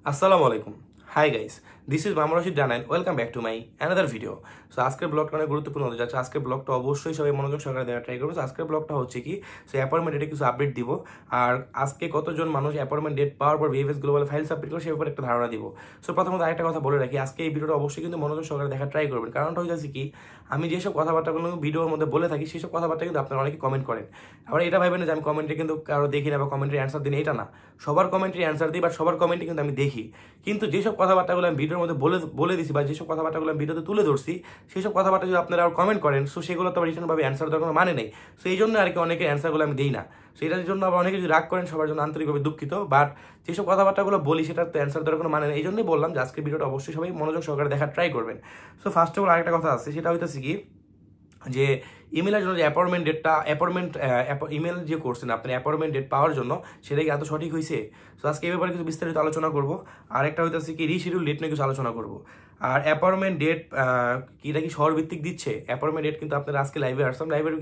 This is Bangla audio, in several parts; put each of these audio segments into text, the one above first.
আসসালামু আলাইকুম। Hi guys, this is Mamun Rashid জানান। Welcome back to my another video. So আজকের ব্লগটা অনেক গুরুত্বপূর্ণ হতে যাচ্ছে। আজকের ব্লগটা অবশ্যই সবাই মনোযোগ সহকারে দেওয়ার ট্রাই করবো। আজকের ব্লগটা হচ্ছে কি, সো অ্যাপয়েন্টমেন্ট ডেটে কিছু আপডেট দিব। আর আজকে কতজন মানুষ অ্যাপয়েন্টমেন্ট ডেট পাওয়ার পর ভিএফএস গ্লোবাল ফাইল সাবমিট করে সে ব্যাপারে একটা ধারণা দিব। সো প্রথমত আরেকটা কথা বলে রাখি, আজকে এই ভিডিওটা অবশ্যই কিন্তু মনোযোগ সহকারে দেখার ট্রাই করবেন। কারণটা হচ্ছে কি, আমি যেসব কথাবার্তাগুলো ভিডিওর মধ্যে বলে থাকি সেসব কথাবার্তা কিন্তু আপনারা অনেকে কমেন্ট করেন। আবার এটা ভাবেন না যে আমি কমেন্টে কিন্তু কারো দেখি না বা কমেন্টের অ্যান্সার দিন, এটা না। সবার কমেন্টের অ্যান্সার দিই বা সবার কমেন্টে কিন্তু আমি দেখি। কিন্তু যেসব কথাবার্তাগুলো আমি ভিডিওর মধ্যে বলে দিছি বা যেসব কথাবার্তাগুলো আমি ভিডিওতে তুলে ধরছি, সেসব কথাবার্তা যদি আপনারা আবার কমেন্ট করেন, সো সেগুলো তো আবার রিটার্নভাবে অ্যান্সার দেওয়ার কোনো মানে নেই। সো এই জন্য আর কি অনেকের অ্যান্সারগুলো আমি দিই না। সো এটার জন্য আবার অনেকে যদি রাগ করেন, সবার জন্য আন্তরিকভাবে দুঃখিত। বাট যেসব কথাবার্তাগুলো বলি সেটার তো অ্যান্সার দেওয়ার কোনো মানে নেই। এই জন্যই বললাম যে আজকের ভিডিওটা অবশ্যই সবাই মনোযোগ সহকারে দেখার ট্রাই করবেন। সো ফার্স্ট অফ অল আরেকটা কথা আছে, সেটা হইতেছে কি যে ইমেলের জন্য যে অ্যাপয়েন্টমেন্ট ডেটটা ইমেল যে করছেন আপনি অ্যাপয়েন্টমেন্ট ডেট পাওয়ার জন্য, সেটা কি এত সঠিক হয়েছে? তো আজকে এই ব্যাপারে কিছু বিস্তারিত আলোচনা করবো। আর একটা হইতেছে কি, রিশিডিউল ডেট নিয়ে কিছু আলোচনা করবো। আর অ্যাপয়েন্টমেন্ট ডেট এটা কি শহর ভিত্তিক দিচ্ছে? অ্যাপয়েন্টমেন্ট ডেট কিন্তু আপনারা আজকে লাইভে আসলাম, লাইভের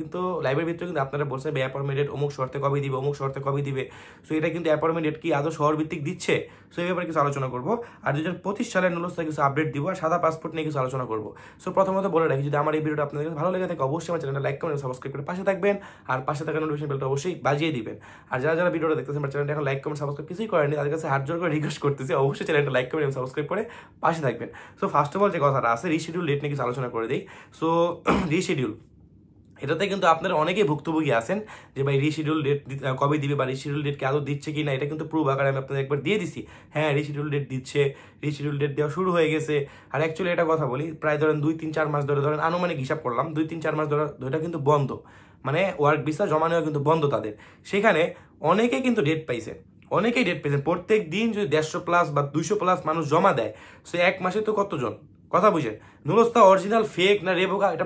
ভিতরে কিন্তু আপনারা বলছেন অ্যাপয়েন্টমেন্ট ডেট অমুক শর্তে কবে দিবে, অমুক শর্তে কবে দিবে। সো এটা কিন্তু অ্যাপয়েন্টমেন্ট ডেট কি আদৌ শহর ভিত্তিক দিচ্ছে? সো এই ব্যাপারে কিছু আলোচনা করবো। আর 2025 সালের নুলস্থা কিছু আপডেট দিব, আর সাদা পাসপোর্ট নিয়ে কিছু আলোচনা করবো। সো প্রথমত বলে রাখি, যদি আমার এই ভিডিওটা আপনাদের ভালো লেগে থাকে অবশ্যই আমার চ্যানেলটা লাইক কমেন্ট সাবস্ক্রাইব করে পাশে থাকবেন। আর পাশে থাকা নোটিফিকেশন বেলটা অবশ্যই বাজিয়ে দিবেন। আর যারা যারা ভিডিওটা দেখতেছেন আমার চ্যানেলটা এখন লাইক কমেন্ট সাবস্ক্রাইব কিছুই করেনি, তাদের কাছে হাত জোর করে রিকোয়েস্ট করতেছি অবশ্যই চ্যানেলটা লাইক কমেন্ট সাবস্ক্রাইব করে পাশে থাকবেন। সো ফার্স্ট অফ অল যে কথাটা আছে, রিশিডিউল ডেট নিয়ে কিছু আলোচনা করে দিই। সো রিশিডিউল, এটাতে কিন্তু আপনারা অনেকেই ভুক্তভোগী আছেন যে ভাই রিশিডিউল ডেট কবে দিবে বা রিশিডিউল ডেট আদৌ দিচ্ছে কি না। এটা কিন্তু প্রুফ আকারে আমি আপনাদের একবার দিয়ে দিছি। হ্যাঁ, রিশিডিউল ডেট দিচ্ছে, রিশিডিউল ডেট দেওয়া শুরু হয়ে গেছে। আর অ্যাকচুয়ালি এটা কথা বলি, প্রায় ধরেন 2-3-4 মাস ধরে, ধরেন আনুমানিক হিসাব করলাম 2-3-4 মাস ধরে এটা কিন্তু বন্ধ, মানে ওয়ার্ক ভিসা জমা নেওয়া কিন্তু বন্ধ তাদের। সেখানে অনেকে কিন্তু ডেট পাইছে, অনেকেই ডেট পেয়েছেন। প্রত্যেক দিন যদি 150+ বা 200+ মানুষ জমা দেয়, সে এক মাসে তো কতজন, কথা বুঝেন। নুলস্থা অরিজিনাল ফেক না রেবোকা, এটা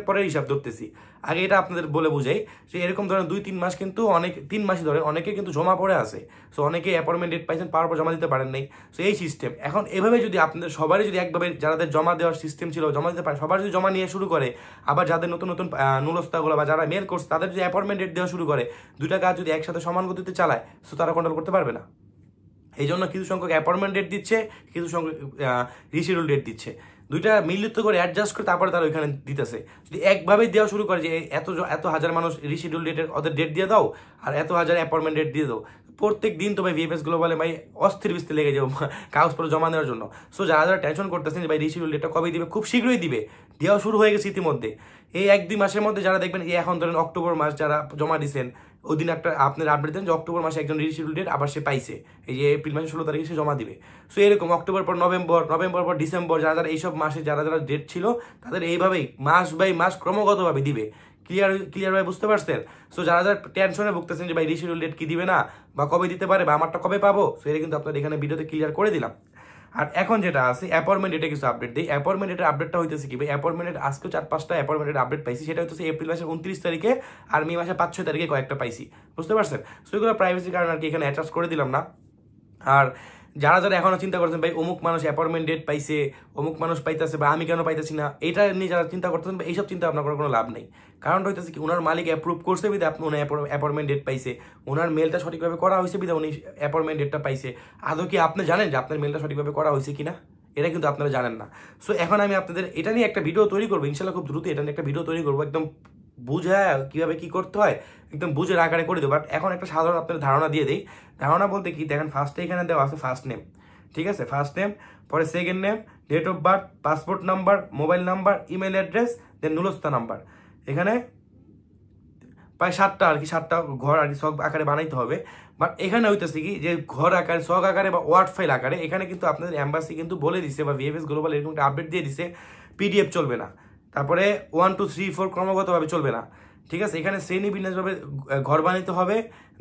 পরের হিসাব ধরতেছি। আগে এটা আপনাদের বলে বুঝাই যে এরকম ধরেন 2-3 মাস কিন্তু অনেক, 3 মাসই ধরেন অনেকে কিন্তু জমা পড়ে আছে। সো অনেকে অ্যাপয়েন্টমেন্ট ডেট পাইছেন, পাওয়ার পর জমা দিতে পারেন নাই। সো এই সিস্টেম এখন এভাবে যদি আপনাদের সবারই যদি একভাবে যাদের জমা দেওয়ার সিস্টেম ছিল জমা দিতে পারে, সবার যদি জমা নিয়ে শুরু করে, আবার যাদের নতুন নতুন নুলস্থাগুলো বা যারা মেল করছে তাদের যদি অ্যাপয়েন্টমেন্ট ডেট দেওয়া শুরু করে, দুইটা কাজ যদি একসাথে সমান গতিতে চালায়, সো তারা কন্ট্রোল করতে পারবে না। এই জন্য কিছু সংখ্যক অ্যাপয়েন্টমেন্ট ডেট দিচ্ছে, কিছু সংখ্যক রিশিডিউল ডেট দিচ্ছে। দুইটা মিলিত করে অ্যাডজাস্ট করে তারপরে তারা ওইখানে দিতেছে। যদি একভাবে দেওয়া শুরু করে যে এত হাজার মানুষ রিশিডিউল ডেটের ওদের ডেট দিয়ে দাও আর এত হাজার অ্যাপয়েন্টমেন্ট ডেট দিয়ে দাও, প্রত্যেক দিন তো ভাই ভিএফএস গ্লোবালে ভাই অস্থির বিস্তির লেগে যাবো কাগজপত্র জমা দেওয়ার জন্য। সো যারা যারা টেনশন করতেছেন যে ভাই রিশিডিউল ডেটটা কবে দিবে, খুব শীঘ্রই দিবে, দেওয়া শুরু হয়ে গেছে ইতিমধ্যে। এই 1-2 মাসের মধ্যে যারা দেখবেন, এই এখন ধরেন অক্টোবর মাস যারা জমা দিচ্ছেন, ওই দিন একটা আপনার আপডেট দেন যে অক্টোবর মাসে একজন রিশিডিউল ডেট আবার সে পাইছে, এই যে এপ্রিল মাসের 16 তারিখে সে জমা দিবে। সো এরকম অক্টোবর পর নভেম্বর, নভেম্বর পর ডিসেম্বর, যারা যারা এইসব মাসে যারা যারা ডেট ছিল তাদের এইভাবেই মাস বাই মাস ক্রমাগতভাবে দিবে। ক্লিয়ার ভাবে বুঝতে পারছেন? সো যারা যারা টেনশনে ভুগতেছেন যে ভাই রিশিডিউল ডেট কি দিবে না বা কবে দিতে পারে বা আমারটা কবে পাবো, সো এটা কিন্তু আপনাদের এখানে ভিডিওতে ক্লিয়ার করে দিলাম। আর এখন যেটা আছে অ্যাপয়েন্টমেন্ট ডেটে কিছু আপডেট দিই। অ্যাপয়েন্টমেন্ট ডেটের আপডেটটা হইতেছে কি ভাই, অ্যাপয়েন্টমেন্ট ডেট আজকে 4-5টা অ্যাপয়েন্টমেন্টের আপডেট পাইছি। সেটা হচ্ছে এপ্রিল মাসের 29 তারিখে আর মে মাসের 5-6 তারিখে কয়েকটা পাইছি, বুঝতে পারছেন? সো এগুলো প্রাইভেসির কারণে আর কি এখানে অ্যাটাচ করে দিলাম না। আর যারা যারা এখনো চিন্তা করছেন ভাই অমুক মানুষ অ্যাপয়েন্টমেন্ট ডেট পাইছে, অমুক মানুষ পাইতেছে বা আমি কেন পাইতেছি না, এটা নিয়ে যারা চিন্তা করতেছেন, এইসব চিন্তা আপনার কোনো লাভ নেই। কারণটা হইতেছে কি, ওনার মালিক অ্যাপ্রুভ করছে বিধে আপনি উনি অ্যাপয়েন্টমেন্ট ডেট পাইছে, ওনার মেলটা সঠিকভাবে করা হয়েছে বিধে উনি অ্যাপয়েন্টমেন্ট ডেটটা পাইছে। আদৌ কি আপনি জানেন যে আপনার মেলটা সঠিকভাবে করা হয়েছে কিনা? এটা কিন্তু আপনারা জানেন না। সো এখন আমি আপনাদের এটা নিয়ে একটা ভিডিও তৈরি করবো ইনশাল্লাহ, খুব দ্রুত এটা নিয়ে একটা ভিডিও তৈরি করবো, একদম বুঝায় কিভাবে কি করতে হয় একদম বুঝে আকারে করে দেবো। বাট এখন একটা সাধারণ আপনাদের ধারণা দিয়ে দিই। ধারণা বলতে কি, দেখেন ফার্স্টে এখানে দেওয়া আছে ফার্স্ট নেম, ঠিক আছে? ফার্স্ট নেম, পরে second name, date of birth, passport number, mobile number, email address, then নুলস্থা নাম্বার। এখানে প্রায় 7টা আর কি, 7টা ঘর আর কি শখ আকারে বানাইতে হবে। বাট এখানে হইতেছে কি যে ঘর আকারে, শখ আকারে বা ওয়ার্ড ফাইল আকারে, এখানে কিন্তু আপনাদের এম্বাসি কিন্তু বলে দিছে বা ভিএফএস গ্লোবাল এরকম একটা আপডেট দিয়ে দিছে, পিডিএফ চলবে না। তারপরে 1 2 3 4 ক্রমাগতভাবে চলবে না, ঠিক আছে? এখানে শ্রেণী বিন্যাসভাবে ঘর বানাইতে হবে।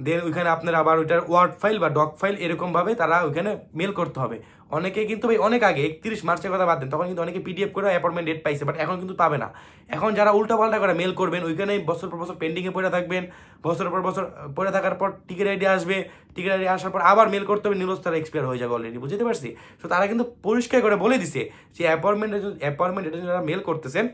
দেন ওইখানে আপনার আবার ওইটার ওয়ার্ড ফাইল বা ডক ফাইল এরকমভাবে তারা ওইখানে মেল করতে হবে। অনেকে কিন্তু ভাই অনেক আগে 31 মার্চের কথা বাদ দেন, তখন কিন্তু অনেকে পিডিএফ করে অ্যাপয়েন্টমেন্ট ডেট পাইছে, বাট এখন কিন্তু পাবে না। এখন যারা উল্টাপাল্টা করে মেল করবেন, ওইখানে বছর পর বছর পেন্ডিংয়ে পড়ে থাকবেন, বছরের পর বছর পড়ে থাকার পর টিকিট আইডি আসবে, টিকিট আইডি আসার পর আবার মেল করতে হবে, নিউজ তারা এক্সপায়ার হয়ে যাবে অলরেডি, বুঝতে পারছি? তো তারা কিন্তু পরিষ্কার করে বলে দিছে যে অ্যাপয়েন্টমেন্ট ডেটে যারা মেল করতেছেন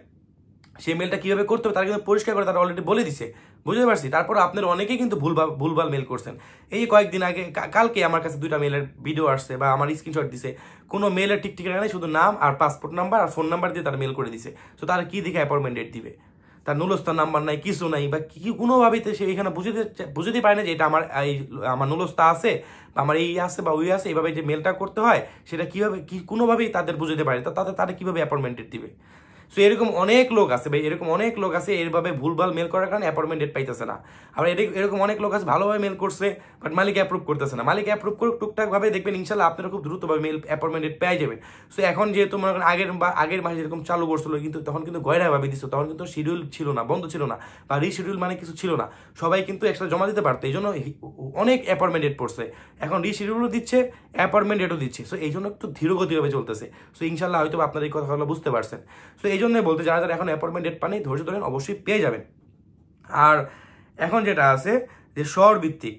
সেই মেলটা কীভাবে করতে হবে তারা কিন্তু পরিষ্কার করে তারা অলরেডি বলে দিছে, বুঝতে পারছি। তারপর আপনার অনেকেই কিন্তু ভুলভাল মেল করছেন। এই কয়েকদিন আগে কালকে আমার কাছে 2টা মেলের ভিডিও আসছে বা আমার স্ক্রিনশট দিছে, কোনো মেলের ঠিক ঠিকানা নেই, শুধু নাম আর পাসপোর্ট নাম্বার আর ফোন নাম্বার দিয়ে তারা মেল করে দিছে। তো তারা কি দেখে অ্যাপয়েন্টমেন্ট ডেট দিবে? তার নুলস্তার নাম্বার নাই, কিছু নাই, বা কি কোনোভাবেই সে এখানে বুঝতে পারে না যে এটা আমার নুলস্তা আছে বা আমার এই আছে বা ওই আছে, এইভাবে যে মেলটা করতে হয় সেটা কীভাবে কোনোভাবেই তাদের বুঝতে পারে, তাদের কীভাবে অ্যাপয়েন্টমেন্ট ডেট দিবে? সো এরকম অনেক লোক আছে ভাই, এরকম অনেক লোক আছে এইভাবে ভুলভাল মেল করার কারণে অ্যাপয়েন্টমেন্ট ডেট পাইতেছে না। আবার এরকম অনেক লোক আছে ভালোভাবে মেল করছে বাট মালিক অ্যাপ্রুভ করতেছে না। মালিক অ্যাপ্রুভ করুক টুকটাকভাবে, দেখবেন ইনশাল্লাহ আপনারা খুব দ্রুতভাবে মেল অ্যাপয়েন্টমেন্ট ডেট পেয়ে যাবেন। সো এখন যেহেতু মনে করেন আগের মাসে যেরকম চালু করছিল, কিন্তু তখন কিন্তু গয়রাভাবে দিচ্ছে, তখন কিন্তু শিডিউল ছিল না, বন্ধ ছিল না, বা রিশিডিউল মানে কিছু ছিল না, সবাই কিন্তু এক্সট্রা জমা দিতে পারতো, এই জন্য অনেক অ্যাপয়েন্টমেন্ট ডেট পড়ছে। এখন রিশিডিউলও দিচ্ছে, অ্যাপয়েন্টমেন্ট ডেটও দিচ্ছে। সো এই জন্য একটু ধীরগতিভাবে চলতেছে। সো ইনশাল্লাহ হয়তো আপনার এই কথাগুলো বুঝতে পারছেন। সো এই জন্যই বলতে, যারা যারা এখন অ্যাপয়েন্টমেন্ট ডেট পানি ধৈর্য ধরেন, অবশ্যই পেয়ে যাবেন। আর এখন যেটা আছে যে শহর ভিত্তিক,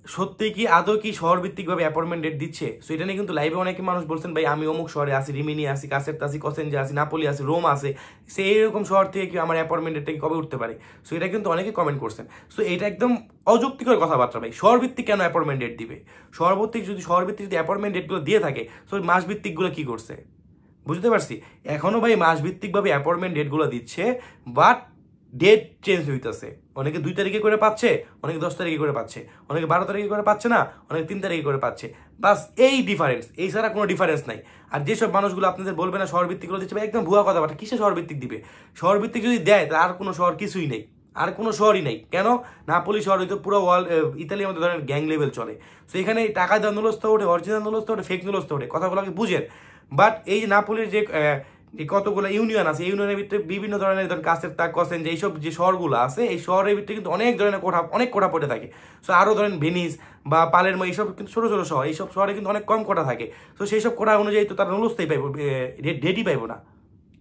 সত্যি কি আদৌ কি শহর ভিত্তিকভাবে অ্যাপয়েন্টমেন্ট ডেট দিচ্ছে? সো এটা নিয়ে কিন্তু লাইভে অনেকে মানুষ বলছেন, ভাই আমি অমুক শহরে আছি, রিমিনি আছি, কাসেপ্তা আছি, কসেনজা আছি, নাপোলি আছি, রোম আছে, সে এইরকম শহর থেকে কি আমার অ্যাপয়েন্টমেন্ট ডেটটা কবে উঠতে পারে? সো এটা কিন্তু অনেকে কমেন্ট করছেন। সো এটা একদম অযৌক্তিকর কথাবার্তা ভাই। শহর ভিত্তিক কেন অ্যাপয়েন্টমেন্ট ডেট দিবে? শহর ভিত্তিক যদি অ্যাপয়েন্টমেন্ট ডেটগুলো দিয়ে থাকে, সো মাস ভিত্তিকগুলো কি করছে? বুঝতে পারছি। এখনো ভাই মাস ভিত্তিকভাবে অ্যাপয়েন্টমেন্ট ডেটগুলো দিচ্ছে, বাট ডেট চেঞ্জ হইতেছে। অনেকে 2 তারিখে করে পাচ্ছে, অনেকে 10 তারিখে করে পাচ্ছে, অনেকে 12 তারিখে করে পাচ্ছে না, অনেকে 3 তারিখে করে পাচ্ছে। বাস এই ডিফারেন্স, এই ছাড়া কোনো ডিফারেন্স নাই। আর যেসব মানুষগুলো আপনাদের বলবে না শহর ভিত্তিকগুলো দিচ্ছে, ভাই একদম ভুয়া কথাবার্তা। কিসে শহর ভিত্তিক দিবে? শহর ভিত্তিক যদি দেয় তাহলে আর কোনো শহর কিছুই নেই, আর কোনো শহরই নেই। কেন? নাপোলি শহর হয়তো পুরো ইতালির মধ্যে ধরেন গ্যাং লেভেল চলে। সো এখানে টাকা দেওয়া নুলস্তা ওঠে, অরিজিনাল নুলস্তা ওঠে, ফেক নুলস্তা ওঠে, কথাগুলোকে বুঝেন। বাট এই যে নাপোলির যে কতগুলো ইউনিয়ন আছে, ইউনিয়নের ভিতরে বিভিন্ন ধরনের কাছের তাক কসেন যে এইসব যে শহরগুলো আছে, এই শহরের ভিতরে কিন্তু অনেক ধরনের অনেক কোঠা পড়ে থাকে। সো আরও ধরেন ভেনিস বা পালেরমো, এইসব কিন্তু ছোটো ছোটো শহর, এইসব শহরে কিন্তু অনেক কম কোঠা থাকে। তো সেই সব কোঠা অনুযায়ী তো তারা নুলস্তাই পাইব, ডেটই পাইব না।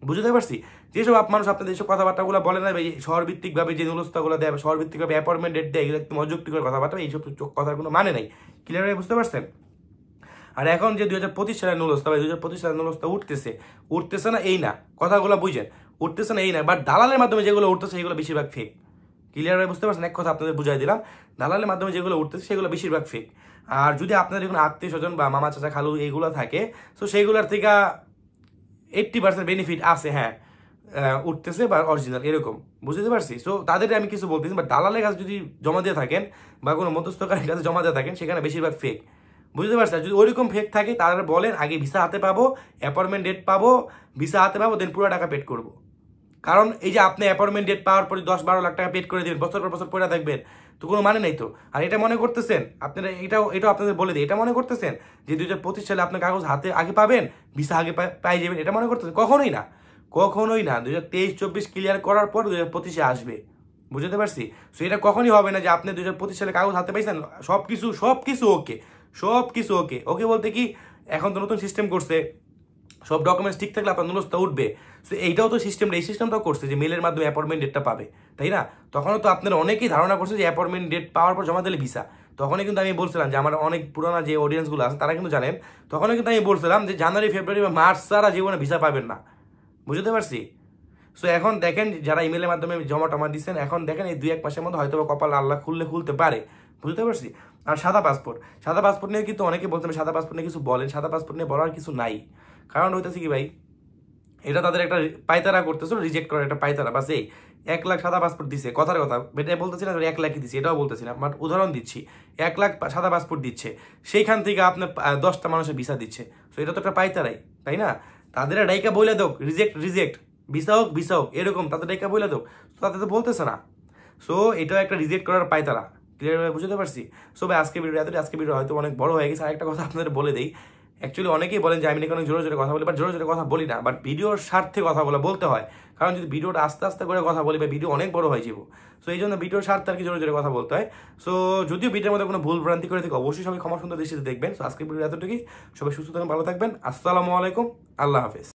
বুঝতে পারছি। যেসব মানুষ আপনাদের এইসব কথাবার্তাগুলো বলে না ভাই, শহর ভিত্তিকভাবে যে নুলস্তাগুলো দেয়, শহর ভিত্তিকভাবে অ্যাপয়েন্টমেন্ট ডেট দেয়, এগুলো একদম অযৌক্তিকর কথাবার্তা, এইসব কথার কোনো মানে নেই। ক্লিয়ারভাবে বুঝতে পারছেন? আর এখন যে 2025 সালের নুলস্তা, 2025 সালের নুলস্তা উঠতেছে না এই না, কথাগুলো বুঝেন, উঠতেছে না এই না, বাট দালালের মাধ্যমে যেগুলো উঠতেছে সেগুলো বেশিরভাগ ফেক। ক্লিয়ারভাবে বুঝতে পারছেন? এক কথা আপনাদের বুঝাই দিলাম, দালালের মাধ্যমে যেগুলো উঠতেছে সেগুলো বেশিরভাগ ফেক। আর যদি আপনাদের কোনো আত্মীয় স্বজন বা মামা চাচা খালু এইগুলো থাকে, তো সেইগুলোর থেকে 80% বেনিফিট আছে, হ্যাঁ উঠতেছে বা অরিজিনাল এরকম, বুঝতে পারছি। সো তাদের আমি কিছু বলতেছি, বাট দালালের কাছে যদি জমা দিয়ে থাকেন বা কোনো মধ্যস্থকারীর কাছে জমা দিয়ে থাকেন, সেখানে বেশিরভাগ ফেক। বুঝতে পারছেন? যদি ওইরকম ফেক থাকে তাহলে বলেন আগে ভিসা হাতে পাবো, অ্যাপয়েন্টমেন্ট ডেট পাবো, ভিসা হাতে পাবো, দেন পুরো টাকা পেড করবো। কারণ এই যে আপনি অ্যাপয়েন্টমেন্ট ডেট পাওয়ার পরে 10-12 লাখ টাকা পেড করে দেবেন, বছর পর বছর পড়ে থাকবেন, তো কোনো মানে নেই তো। আর এটা মনে করতেছেন আপনারা, এটাও আপনাদের বলে দিই, এটা মনে করতেছেন যে 2025 সালে আপনার কাগজ হাতে আগে পাবেন, ভিসা আগে পাই যাবেন, এটা মনে করতেছেন? কখনোই না, কখনোই না। 2023-24 ক্লিয়ার করার পর 2025-এ আসবে। বুঝতে পারছি? সো এটা কখনই হবে না যে আপনি 2025 সালে কাগজ হাতে পাইছেন, সবকিছু ওকে, সবকিছু ওকে। ওকে বলতে কি, এখন তো নতুন সিস্টেম করছে, সব ডকুমেন্টস ঠিক থাকলে আপনার নুলস্তা উঠবে। সো এইটাও তো এই সিস্টেমটাও করছে যে মেলের মাধ্যমে অ্যাপয়েন্টমেন্ট ডেটটা পাবে, তাই না? তখনও তো আপনারা অনেকেই ধারণা করছে যে অ্যাপয়েন্টমেন্ট ডেট পাওয়ার পর জমা দিলে ভিসা। তখনই কিন্তু আমি বলছিলাম যে আমার অনেক পুরোনো যে অডিয়েন্সগুলো আছে তারা কিন্তু জানেন, তখনই কিন্তু আমি বলছিলাম যে জানুয়ারি, ফেব্রুয়ারি বা মার্চ ছাড়া জীবনে ভিসা পাবেন না। বুঝতে পারছি? সো এখন দেখেন যারা ইমেলের মাধ্যমে জমা দিচ্ছেন, এখন দেখেন এই 2-1 মাসের মধ্যে হয়তো কপাল আল্লাহ খুলতে পারে। বুঝতে পারছি? আর সাদা পাসপোর্ট নিয়ে কিন্তু অনেকে বলতে সাদা পাসপোর্ট নিয়ে কিছু বলেন, সাদা পাসপোর্ট নিয়ে বলার কিছু নাই। কারণ হইতেছে কি ভাই, এটা তাদের একটা পায়তারা করতেছিল, রিজেক্ট করার একটা পায়তারা। বাস এই 1 লাখ সাদা পাসপোর্ট দিচ্ছে, কথার কথা এটা বলতেছি না 1 লাখই দিচ্ছে, এটাও বলতেছি না, বাট উদাহরণ দিচ্ছি। 1 লাখ সাদা পাসপোর্ট দিচ্ছে, সেইখান থেকে আপনার 10টা মানুষের ভিসা দিচ্ছে। সো এটা তো একটা পায়তারাই, তাই না? তাদের ডাইকা বলে দোক রিজেক্ট, ভিসা হোক এরকম, তাদের ডাইকা বলে দোক, তাদের তো বলতেছে না। সো এটাও একটা রিজেক্ট করার পায়তারা। ক্লিয়ারভাবে বুঝতে পারছি? সো ভাই আজকে ভিডিও হয়তো অনেক বড় হয়ে গেছে। আরেকটা কথা আপনাদের বলে দেই, অ্যাকচুয়ালি অনেকেই বলেন যে আমি নাকি অনেক জোরে কথা বলি, বাট জোরে কথা বলি না, বাট ভিডিওর স্বার্থে কথা বলতে হয়। কারণ যদি ভিডিওটা আস্তে আস্তে করে কথা বলি বা ভিডিও অনেক বড় হয়ে যাবো। সো এই জন্য ভিডিওর স্বার্থে আর কি জোরে কথা বলতে হয়। সো যদিও ভিডিওর মধ্যে কোনো ভুল ভ্রান্তি করে থাকে, অবশ্যই সবাই ক্ষমা সুন্দর দৃষ্টিতে দেখবেন। সো আজকের ভিডিও এতটুকুই। সবাই সুস্থ থাকবেন, ভালো থাকবেন। আসসালামু আলাইকুম, আল্লাহ হাফেজ।